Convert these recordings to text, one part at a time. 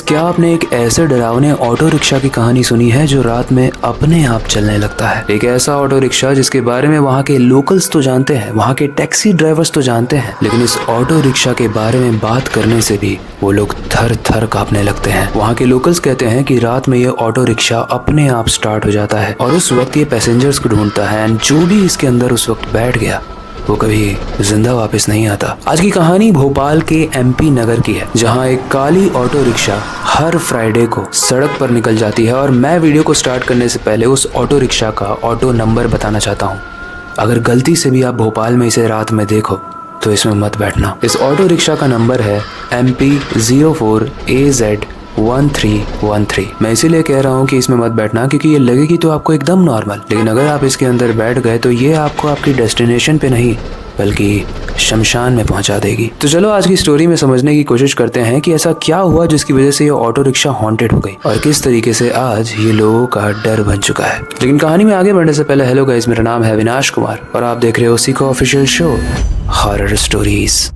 क्या आपने एक ऐसे डरावने ऑटो रिक्शा की कहानी सुनी है जो रात में अपने आप चलने लगता है? एक ऐसा ऑटो रिक्शा जिसके बारे में वहाँ के लोकल्स तो जानते हैं, वहाँ के टैक्सी ड्राइवर्स तो जानते हैं, लेकिन इस ऑटो रिक्शा के बारे में बात करने से भी वो लोग थर थर कांपने लगते हैं। वहाँ के लोकल्स कहते हैं कि रात में ये ऑटो रिक्शा अपने आप स्टार्ट हो जाता है और उस वक्त ये पैसेंजर्स को ढूंढता है एंड जो भी इसके अंदर उस वक्त बैठ गया वो कभी जिंदा वापस नहीं आता। आज की कहानी भोपाल के एमपी नगर की है, जहां एक काली ऑटो रिक्शा हर फ्राइडे को सड़क पर निकल जाती है। और मैं वीडियो को स्टार्ट करने से पहले उस ऑटो रिक्शा का ऑटो नंबर बताना चाहता हूं। अगर गलती से भी आप भोपाल में इसे रात में देखो तो इसमें मत बैठना। इस ऑटो रिक्शा का नंबर है MP04AZ1313। मैं इसीलिए कह रहा हूँ कि इसमें मत बैठना क्योंकि ये लगेगी तो आपको एकदम नॉर्मल, लेकिन अगर आप इसके अंदर बैठ गए तो ये आपको आपकी डेस्टिनेशन पे नहीं बल्कि शमशान में पहुंचा देगी। तो चलो आज की स्टोरी में समझने की कोशिश करते हैं कि ऐसा क्या हुआ जिसकी वजह से ये ऑटो रिक्शा हॉन्टेड हो गई और किस तरीके से आज ये लोगों का डर बन चुका है। लेकिन कहानी में आगे बढ़ने से पहले हेलो गाइस, मेरा नाम है अविनाश कुमार और आप देख रहे हो Seiko official show horror stories.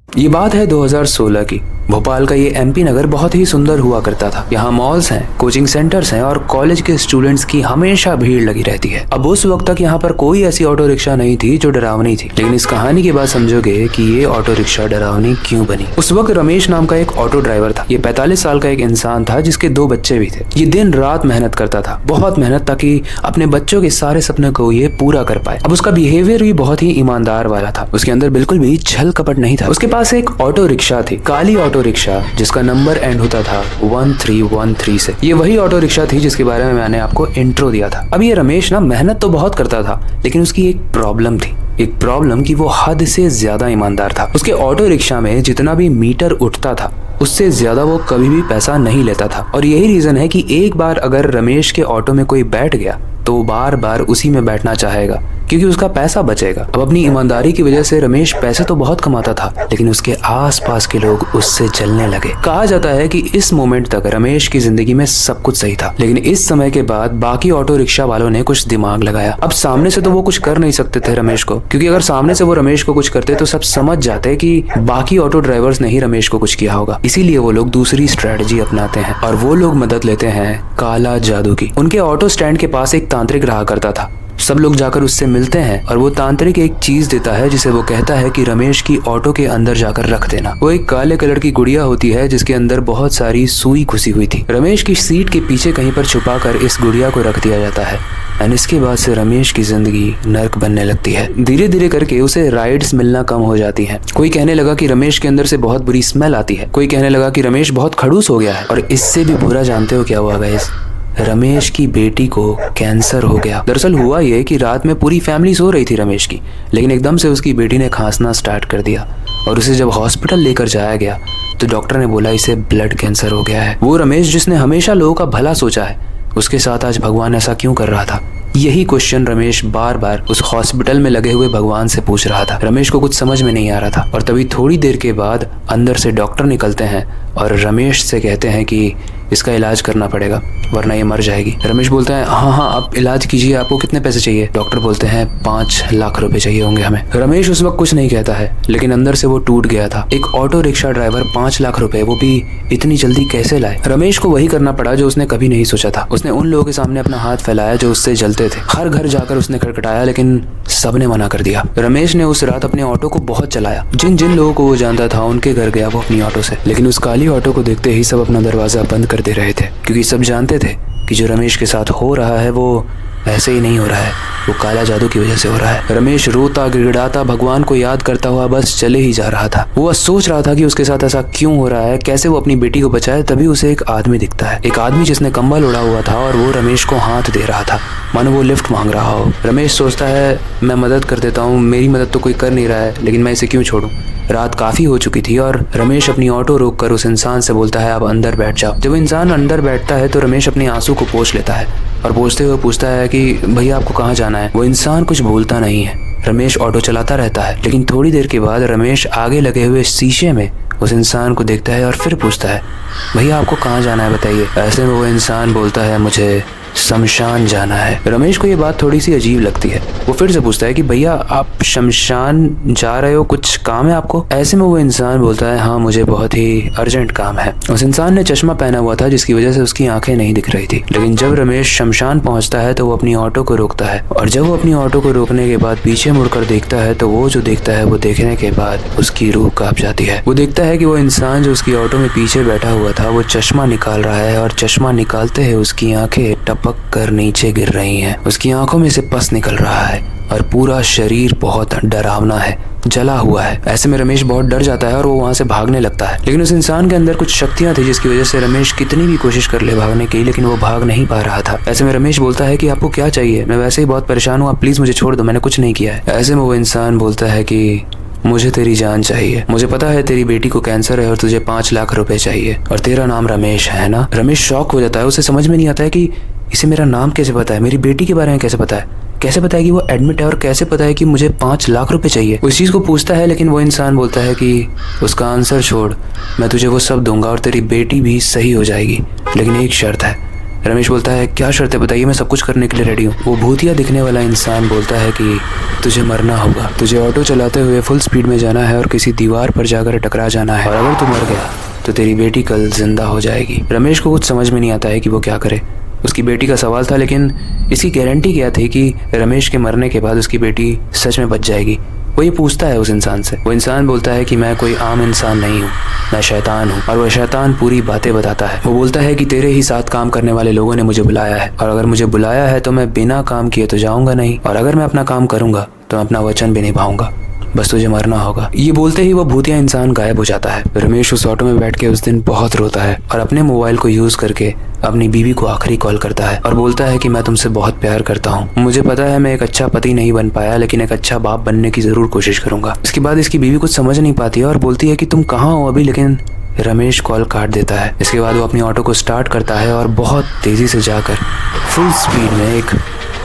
ये बात है 2016 की। भोपाल का ये एमपी नगर बहुत ही सुंदर हुआ करता था। यहाँ मॉल्स हैं, कोचिंग सेंटर्स हैं और कॉलेज के स्टूडेंट्स की हमेशा भीड़ लगी रहती है। अब उस वक्त तक यहाँ पर कोई ऐसी ऑटो रिक्शा नहीं थी जो डरावनी थी, लेकिन इस कहानी के बाद समझोगे कि ये ऑटो रिक्शा डरावनी क्यों बनी। उस वक्त रमेश नाम का एक ऑटो ड्राइवर था। ये 45 साल का एक इंसान था जिसके 2 बच्चे भी थे। ये दिन रात मेहनत करता था, बहुत मेहनत, ताकि अपने बच्चों के सारे सपने को ये पूरा कर पाए। अब उसका बिहेवियर भी बहुत ही ईमानदार वाला था। उसके अंदर बिल्कुल भी छल कपट नहीं था। उसके पास एक ऑटो रिक्शा थी, काली ऑटो रिक्शा, जिसका नंबर एंड होता था 1313 से। ये वही ऑटो रिक्शा थी जिसके बारे में मैंने आपको इंट्रो दिया था। अब ये रमेश ना मेहनत तो बहुत करता था, लेकिन उसकी एक प्रॉब्लम थी। एक प्रॉब्लम कि वो हद से ज्यादा ईमानदार था। उसके ऑटो रिक्शा में जितना भी मीटर उठता था उससे ज्यादा वो कभी भी पैसा नहीं लेता था। और यही रीजन है कि एक बार अगर रमेश के ऑटो में कोई बैठ गया तो बार बार उसी में बैठना चाहेगा क्योंकि उसका पैसा बचेगा। अब अपनी ईमानदारी की वजह से रमेश पैसे तो बहुत कमाता था, लेकिन उसके आसपास के लोग उससे जलने लगे। कहा जाता है कि इस मोमेंट तक रमेश की जिंदगी में सब कुछ सही था, लेकिन इस समय के बाद बाकी ऑटो रिक्शा वालों ने कुछ दिमाग लगाया। अब सामने से तो वो कुछ कर नहीं सकते थे रमेश को, क्योंकि अगर सामने से वो रमेश को कुछ करते तो सब समझ जाते कि बाकी ऑटो ड्राइवर्स ने ही रमेश को कुछ किया होगा। इसीलिए वो लोग दूसरी स्ट्रेटजी अपनाते हैं और वो लोग मदद लेते हैं काला जादू की। उनके ऑटो स्टैंड के पास एक तांत्रिक रहा करता था। सब लोग जाकर उससे मिलते हैं और वो तांत्रिक एक चीज देता है जिसे वो कहता है कि रमेश की ऑटो के अंदर जाकर रख देना। वो एक काले कलर की गुड़िया होती है जिसके अंदर बहुत सारी सुई घुसी हुई थी। रमेश की सीट के पीछे कहीं पर छुपाकर इस गुड़िया को रख दिया जाता है एंड इसके बाद से रमेश की जिंदगी नर्क बनने लगती है। धीरे धीरे करके उसे राइड्स मिलना कम हो जाती हैं। कोई कहने लगा कि रमेश के अंदर से बहुत बुरी स्मेल आती है। कोई कहने लगा कि रमेश बहुत खड़ूस हो गया है। और इससे भी बुरा जानते हो क्या हुआ गाइस? रमेश की बेटी को कैंसर हो गया। दरअसल हुआ ये कि रात में पूरी फैमिली सो रही थी रमेश की, लेकिन एकदम से उसकी बेटी ने खांसना स्टार्ट कर दिया और उसे जब हॉस्पिटल लेकर जाया गया तो डॉक्टर ने बोला इसे ब्लड कैंसर हो गया है। वो रमेश जिसने हमेशा लोगों का भला सोचा है, उसके साथ आज भगवान ऐसा क्यों कर रहा था? यही क्वेश्चन रमेश बार बार उस हॉस्पिटल में लगे हुए भगवान से पूछ रहा था। रमेश को कुछ समझ में नहीं आ रहा था और तभी थोड़ी देर के बाद अंदर से डॉक्टर निकलते हैं और रमेश से कहते हैं कि इसका इलाज करना पड़ेगा वरना ये मर जाएगी। रमेश बोलते हैं हाँ आप इलाज कीजिए, आपको कितने पैसे चाहिए? डॉक्टर बोलते हैं 5 लाख रुपए चाहिए होंगे हमें। रमेश उस वक्त कुछ नहीं कहता है, लेकिन अंदर से वो टूट गया था। एक ऑटो रिक्शा ड्राइवर 5 लाख रुपए, वो भी इतनी जल्दी कैसे लाए? रमेश को वही करना पड़ा जो उसने कभी नहीं सोचा था। उसने उन लोगों के सामने अपना हाथ फैलाया जो उससे जलते थे। हर घर जाकर उसने खटखटाया, लेकिन सबने मना कर दिया। रमेश ने उस रात अपने ऑटो को बहुत चलाया। जिन जिन लोगों को वो जानता था उनके घर गया वो अपनी ऑटो से, लेकिन उस काली ऑटो को देखते ही सब अपना दरवाजा बंद कर दे रहे थे, क्योंकि सब जानते थे कि जो रमेश के साथ हो रहा है वो ऐसे ही नहीं हो रहा है, वो काला जादू की वजह से हो रहा है। रमेश रोता गिड़गिड़ाता भगवान को याद करता हुआ बस चले ही जा रहा था। वो सोच रहा था कि उसके साथ ऐसा क्यों हो रहा है, कैसे वो अपनी बेटी को बचाए। तभी उसे एक आदमी दिखता है, एक आदमी जिसने कंबल ओढ़ा हुआ था और वो रमेश को हाथ दे रहा था मानो वो लिफ्ट मांग रहा हो। रमेश सोचता है मैं मदद कर देता हूँ, मेरी मदद तो कोई कर नहीं रहा है, लेकिन मैं इसे क्यों छोड़ूं। रात काफी हो चुकी थी और रमेश अपनी ऑटो रोककर उस इंसान से बोलता है आप अंदर बैठ जाओ। जब इंसान अंदर बैठता है तो रमेश अपने आंसू को पोंछ लेता है और पोंछते हुए पूछता है कि भैया आपको कहाँ जाना है? वो इंसान कुछ बोलता नहीं है। रमेश ऑटो चलाता रहता है, लेकिन थोड़ी देर के बाद रमेश आगे लगे हुए शीशे में उस इंसान को देखता है और फिर पूछता है भैया आपको कहाँ जाना है बताइए। ऐसे में वो इंसान बोलता है मुझे शमशान जाना है। रमेश को ये बात थोड़ी सी अजीब लगती है। वो फिर से पूछता है कि भैया आप शमशान जा रहे हो, कुछ काम है आपको? ऐसे में वो इंसान बोलता है हाँ मुझे बहुत ही अर्जेंट काम है। उस इंसान ने चश्मा पहना हुआ था जिसकी वजह से उसकी आंखें नहीं दिख रही थी। लेकिन जब रमेश शमशान पहुंचता है तो वो अपनी ऑटो को रोकता है, और जब वो अपनी ऑटो को रोकने के बाद पीछे मुड़कर देखता है तो वो जो देखता है वो देखने के बाद उसकी रूह कांप जाती है। वो देखता है कि वो इंसान जो उसकी ऑटो में पीछे बैठा हुआ था वो चश्मा निकाल रहा है, और चश्मा निकालते ही उसकी आंखें टपक कर नीचे गिर रही हैं। उसकी आंखों में से पस निकल रहा है और पूरा शरीर बहुत डरावना है, जला हुआ है। ऐसे में रमेश बहुत डर जाता है और वो वहां से भागने लगता है। लेकिन उस इंसान के अंदर कुछ शक्तियां थी जिसकी वजह से रमेश कितनी भी कोशिश कर ले भागने की, लेकिन वो भाग नहीं पा रहा था। ऐसे में रमेश बोलता है कि आपको क्या चाहिए? मैं वैसे ही बहुत परेशान हूँ, आप प्लीज मुझे छोड़ दो, मैंने कुछ नहीं किया है। ऐसे में वो इंसान बोलता है कि मुझे तेरी जान चाहिए, मुझे पता है तेरी बेटी को कैंसर है और तुझे 5 लाख रुपए चाहिए, और तेरा नाम रमेश है ना? रमेश शॉक हो जाता है। उसे समझ में नहीं आता है कि इसे मेरा नाम कैसे पता है, मेरी बेटी के बारे में कैसे पता है, कैसे पता है कि वो एडमिट है, और कैसे पता है कि मुझे 5 लाख रुपए चाहिए। उस चीज को पूछता है, लेकिन वो इंसान बोलता है कि उसका आंसर छोड़, मैं तुझे वो सब दूंगा और तेरी बेटी भी सही हो जाएगी, लेकिन एक शर्त है। रमेश बोलता है क्या शर्त है बताइए, मैं सब कुछ करने के लिए रेडी हूँ। वो भूतिया दिखने वाला इंसान बोलता है कि तुझे मरना होगा, तुझे ऑटो चलाते हुए फुल स्पीड में जाना है और किसी दीवार पर जाकर टकरा जाना है, और अगर तू मर गया तो तेरी बेटी कल जिंदा हो जाएगी। रमेश को कुछ समझ में नहीं आता है कि वो क्या करे। उसकी बेटी का सवाल था, लेकिन इसकी गारंटी क्या थी कि रमेश के मरने के बाद उसकी बेटी सच में बच जाएगी? वो ये पूछता है उस इंसान से। वो इंसान बोलता है कि मैं कोई आम इंसान नहीं हूँ, मैं शैतान हूँ, और वो शैतान पूरी बातें बताता है। वो बोलता है कि तेरे ही साथ काम करने वाले लोगों ने मुझे बुलाया है, और अगर मुझे बुलाया है तो मैं बिना काम किए तो जाऊंगा नहीं, और अगर मैं अपना काम करूंगा तो मैं अपना वचन भी निभाऊंगा, बस तुझे मरना होगा। ये बोलते ही वो भूतिया इंसान गायब हो जाता है। रमेश उस ऑटो में बैठ के उस दिन बहुत रोता है और अपने मोबाइल को यूज करके अपनी बीवी को आखिरी कॉल करता है और बोलता है कि मैं तुमसे बहुत प्यार करता हूँ, मुझे पता है मैं एक अच्छा पति नहीं बन पाया, लेकिन एक अच्छा बाप बनने की जरूर कोशिश करूंगा। इसके बाद इसकी बीवी कुछ समझ नहीं पाती है और बोलती है कि तुम कहाँ हो अभी, लेकिन रमेश कॉल काट देता है। इसके बाद वो अपनी ऑटो को स्टार्ट करता है और बहुत तेजी से जाकर फुल स्पीड में एक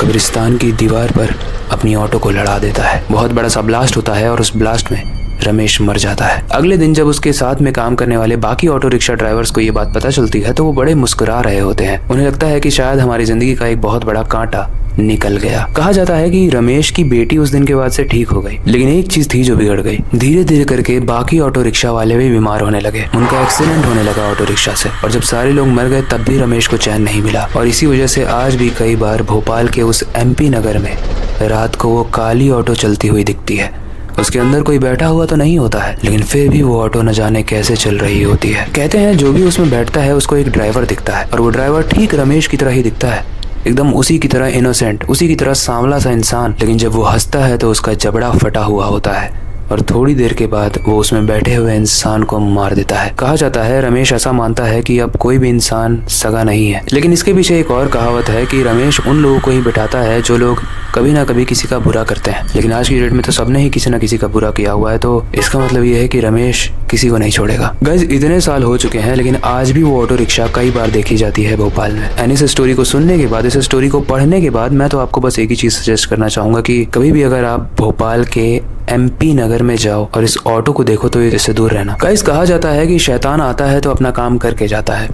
कब्रिस्तान की दीवार पर अपनी ऑटो को लड़ा देता है। बहुत बड़ा सा ब्लास्ट होता है और उस ब्लास्ट में रमेश मर जाता है। अगले दिन जब उसके साथ में काम करने वाले बाकी ऑटो रिक्शा ड्राइवर्स को ये बात पता चलती है तो वो बड़े मुस्कुरा रहे होते हैं। उन्हें लगता है कि शायद हमारी जिंदगी का एक बहुत बड़ा कांटा निकल गया। कहा जाता है कि रमेश की बेटी उस दिन के बाद से ठीक हो गई, लेकिन एक चीज थी जो बिगड़ गई। धीरे धीरे करके बाकी ऑटो रिक्शा वाले भी बीमार होने लगे, उनका एक्सीडेंट होने लगा ऑटो रिक्शा से, और जब सारे लोग मर गए तब भी रमेश को चैन नहीं मिला। और इसी वजह से आज भी कई बार भोपाल के उस MP नगर में रात को वो काली ऑटो चलती हुई दिखती है। उसके अंदर कोई बैठा हुआ तो नहीं होता है, लेकिन फिर भी वो ऑटो न जाने कैसे चल रही होती है। कहते हैं जो भी उसमें बैठता है उसको एक ड्राइवर दिखता है, और वो ड्राइवर ठीक रमेश की तरह ही दिखता है, एकदम उसी की तरह इनोसेंट, उसी की तरह सांवला सा इंसान। लेकिन जब वो हंसता है तो उसका जबड़ा फटा हुआ होता है, और थोड़ी देर के बाद वो उसमें बैठे हुए इंसान को मार देता है। कहा जाता है रमेश ऐसा मानता है कि अब कोई भी इंसान सगा नहीं है, लेकिन इसके पीछे एक और कहावत है कि रमेश उन लोगों को ही बिठाता है जो लोग कभी ना कभी किसी का बुरा करते हैं। लेकिन आज की डेट में तो सबने ही किसी ना किसी का बुरा किया हुआ है, तो इसका मतलब ये है कि रमेश किसी को नहीं छोड़ेगा। गाइस, इतने साल हो चुके हैं लेकिन आज भी वो ऑटो रिक्शा कई बार देखी जाती है भोपाल में। एंड इस स्टोरी को सुनने के बाद, इस स्टोरी को पढ़ने के बाद मैं तो आपको बस एक ही चीज सजेस्ट करना चाहूंगा कि कभी भी अगर आप भोपाल के MP नगर में जाओ और इस ऑटो को देखो तो इससे दूर रहना। गाइस, कहा जाता है कि शैतान आता है तो अपना काम करके जाता है,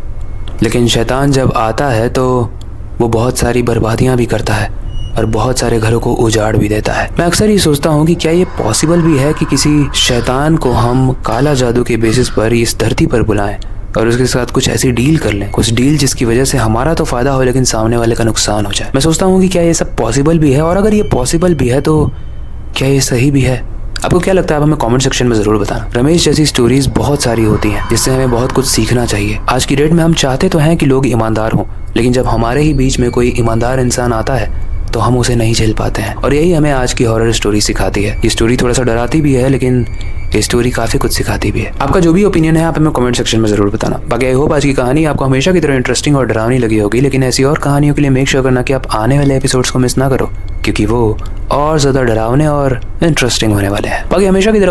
लेकिन शैतान जब आता है तो वो बहुत सारी बर्बादियां भी करता है और बहुत सारे घरों को उजाड़ भी देता है। मैं अक्सर ये सोचता हूँ कि क्या ये पॉसिबल भी है कि किसी शैतान को हम काला जादू के बेसिस पर इस धरती पर बुलाएं और उसके साथ कुछ ऐसी डील कर लें, कुछ डील जिसकी वजह से हमारा तो फायदा हो लेकिन सामने वाले का नुकसान हो जाए। मैं सोचता हूँ कि क्या ये सब पॉसिबल भी है, और अगर ये पॉसिबल भी है तो क्या ये सही भी है? आपको क्या लगता है आप हमें कमेंट सेक्शन में जरूर बताना। रमेश जैसी स्टोरीज बहुत सारी होती हैं जिससे हमें बहुत कुछ सीखना चाहिए। आज की डेट में हम चाहते तो हैं कि लोग ईमानदार हों, लेकिन जब हमारे ही बीच में कोई ईमानदार इंसान आता है तो हम उसे नहीं झेल पाते हैं, और यही हमें आज की हॉरर स्टोरी सिखाती है। ये स्टोरी थोड़ा सा डराती भी है, लेकिन ये स्टोरी काफी कुछ सिखाती भी है। आपका जो भी ओपिनियन है आप हमें कमेंट सेक्शन में जरूर बताना। बाकी आई होप आज की कहानी आपको हमेशा की तरह इंटरेस्टिंग और डरावनी लगी होगी, लेकिन ऐसी और कहानियों के लिए मेक श्योर करना कि आप आने वाले एपिसोड्स को मिस ना करो, क्योंकि वो और ज्यादा डरावने और इंटरेस्टिंग होने वाले हैं। बाकी हमेशा की तरह